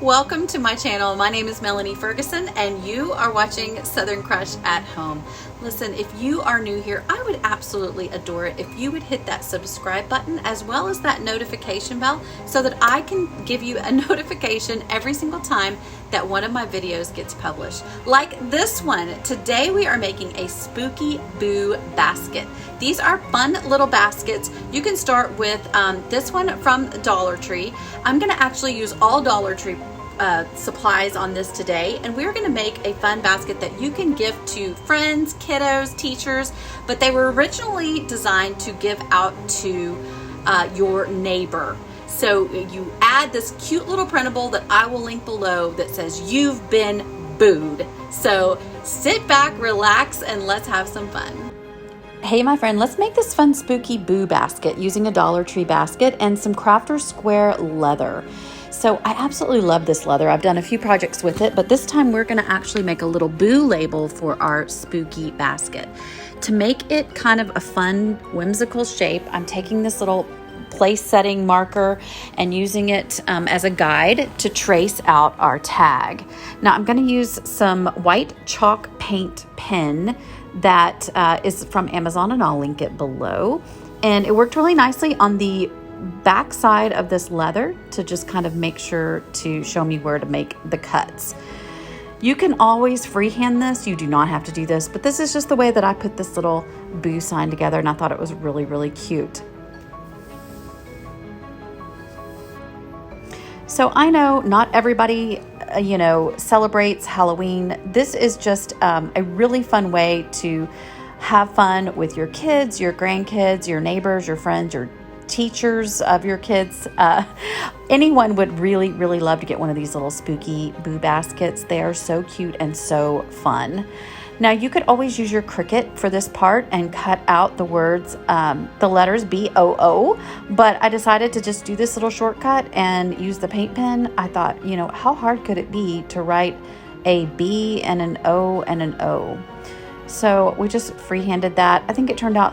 Welcome to my channel. My name is Melanie Ferguson and you are watching Southern Crush at Home. Listen, if you are new here, I would absolutely adore it if you would hit that subscribe button as well as that notification bell so that I can give you a notification every single time that one of my videos gets published. Like this one. Today we are making a spooky boo basket. These are fun little baskets. You can start with this one from Dollar Tree. I'm gonna actually use all Dollar Tree supplies on this today, and we're going to make a fun basket that you can give to friends, kiddos, teachers, but they were originally designed to give out to your neighbor. So you add this cute little printable that I will link below that says you've been booed. So sit back, relax, and let's have some fun. Hey my friend, let's make this fun spooky boo basket using a Dollar Tree basket and some Crafter Square leather. So I absolutely love this leather. I've done a few projects with it, but this time we're gonna actually make a little boo label for our spooky basket. To make it kind of a fun, whimsical shape, I'm taking this little place setting marker and using it as a guide to trace out our tag. Now I'm gonna use some white chalk paint pen that is from Amazon, and I'll link it below. And it worked really nicely on the back side of this leather to just kind of make sure to show me where to make the cuts. You can always freehand this. You do not have to do this, but this is just the way that I put this little boo sign together, and I thought it was really, really cute. So I know not everybody, celebrates Halloween. This is just a really fun way to have fun with your kids, your grandkids, your neighbors, your friends, your teachers of your kids. Anyone would really, really love to get one of these little spooky boo baskets. They are so cute and so fun. Now you could always use your Cricut for this part and cut out the words, the letters B-O-O, but I decided to just do this little shortcut and use the paint pen. I thought, how hard could it be to write a B and an O and an O? So we just freehanded that. I think it turned out,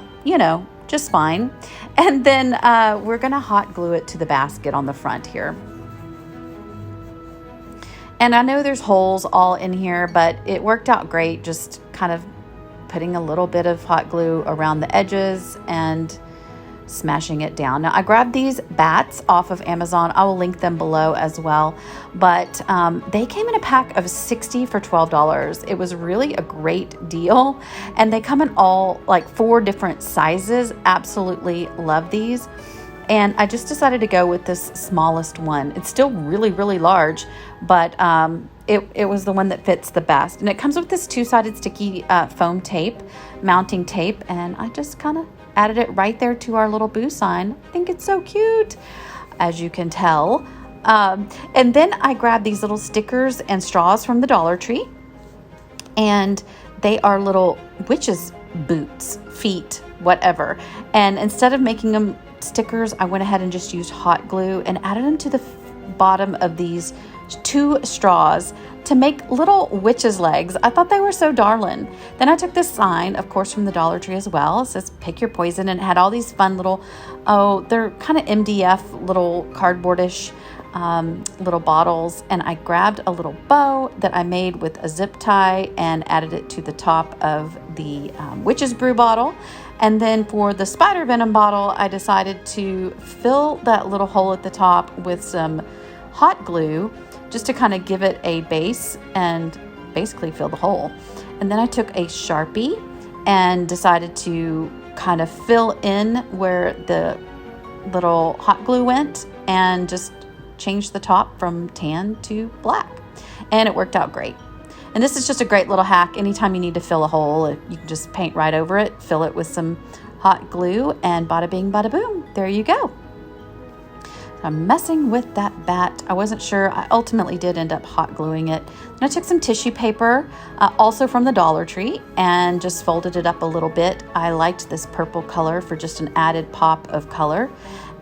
just fine. And then we're gonna hot glue it to the basket on the front here. And I know there's holes all in here, but it worked out great, just kind of putting a little bit of hot glue around the edges and smashing it down. Now I grabbed these bats off of Amazon. I will link them below as well, but they came in a pack of 60 for $12. It was really a great deal, and they come in all like 4 different sizes. Absolutely love these. And I just decided to go with this smallest one. It's still really, really large, but it was the one that fits the best. And it comes with this 2-sided sticky foam tape, mounting tape, and I just kind of added it right there to our little boo sign. I think it's so cute, as you can tell. And then I grabbed these little stickers and straws from the Dollar Tree, and they are little witches' boots, feet, whatever. And instead of making them stickers, I went ahead and just used hot glue and added them to the bottom of these 2 straws to make little witches' legs. I thought they were so darling. Then I took this sign, of course, from the Dollar Tree as well. It says pick your poison, and it had all these fun little, they're kind of MDF little cardboardish little bottles. And I grabbed a little bow that I made with a zip tie and added it to the top of the witch's brew bottle. And then for the spider venom bottle, I decided to fill that little hole at the top with some hot glue just to kind of give it a base and basically fill the hole. And then I took a Sharpie and decided to kind of fill in where the little hot glue went and just change the top from tan to black. And it worked out great. And this is just a great little hack. Anytime you need to fill a hole, you can just paint right over it, fill it with some hot glue, and bada bing, bada boom. There you go. I'm messing with that bat. I wasn't sure. I ultimately did end up hot gluing it. And I took some tissue paper, also from the Dollar Tree, and just folded it up a little bit. I liked this purple color for just an added pop of color,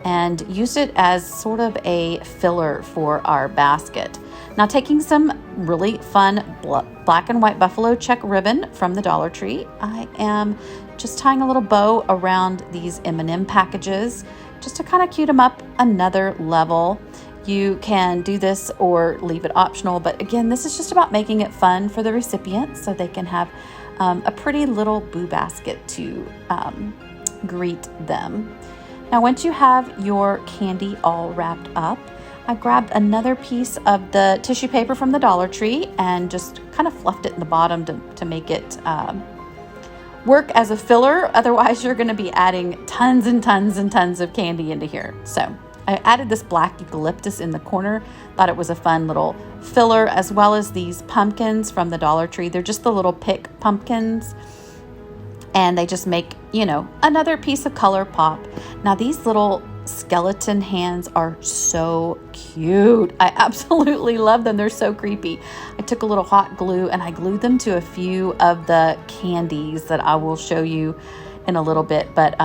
and used it as sort of a filler for our basket. Now taking some really fun black and white buffalo check ribbon from the Dollar Tree, I am just tying a little bow around these M&M packages just to kind of cute them up another level. You can do this or leave it optional, but again, this is just about making it fun for the recipients so they can have a pretty little boo basket to greet them. Now, once you have your candy all wrapped up, I grabbed another piece of the tissue paper from the Dollar Tree and just kind of fluffed it in the bottom to make it work as a filler. Otherwise, you're going to be adding tons and tons and tons of candy into here. So I added this black eucalyptus in the corner. Thought it was a fun little filler, as well as these pumpkins from the Dollar Tree. They're just the little pick pumpkins, and they just make, you know, another piece of color pop. Now, these little skeleton hands are so cute. I absolutely love them. They're so creepy. I took a little hot glue and I glued them to a few of the candies that I will show you in a little bit. But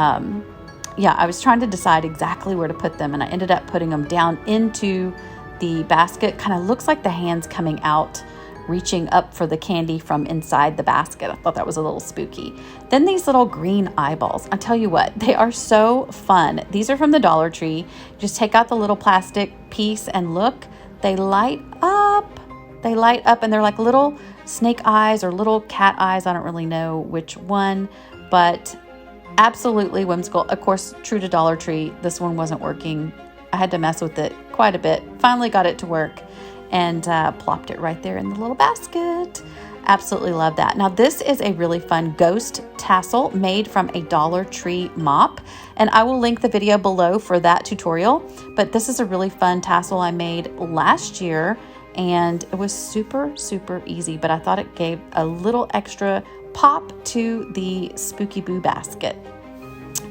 yeah, I was trying to decide exactly where to put them, and I ended up putting them down into the basket. Kind of looks like the hands coming out, reaching up for the candy from inside the basket. I thought that was a little spooky. Then these little green eyeballs. I tell you what, they are so fun. These are from the Dollar Tree. Just take out the little plastic piece and look, they light up. They light up, and they're like little snake eyes or little cat eyes. I don't really know which one, but absolutely whimsical. Of course, true to Dollar Tree, this one wasn't working. I had to mess with it quite a bit. Finally got it to work and plopped it right there in the little basket. Absolutely love that. Now, this is a really fun ghost tassel made from a Dollar Tree mop, and I will link the video below for that tutorial. But this is a really fun tassel I made last year, and it was super, super easy, but I thought it gave a little extra pop to the Spooky Boo basket.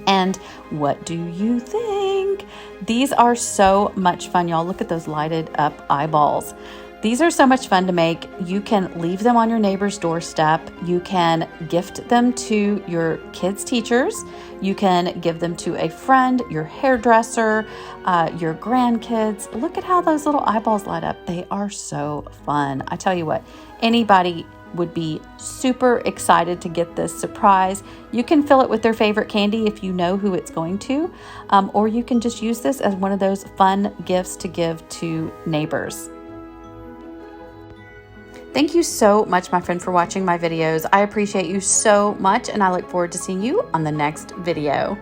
And what do you think? These are so much fun, y'all. Look at those lighted up eyeballs. These are so much fun to make. You can leave them on your neighbor's doorstep. You can gift them to your kids' teachers. You can give them to a friend, your hairdresser, your grandkids. Look at how those little eyeballs light up. They are so fun. I tell you what, anybody would be super excited to get this surprise. You can fill it with their favorite candy if you know who it's going to, or you can just use this as one of those fun gifts to give to neighbors. Thank you so much, my friend, for watching my videos. I appreciate you so much, and I look forward to seeing you on the next video.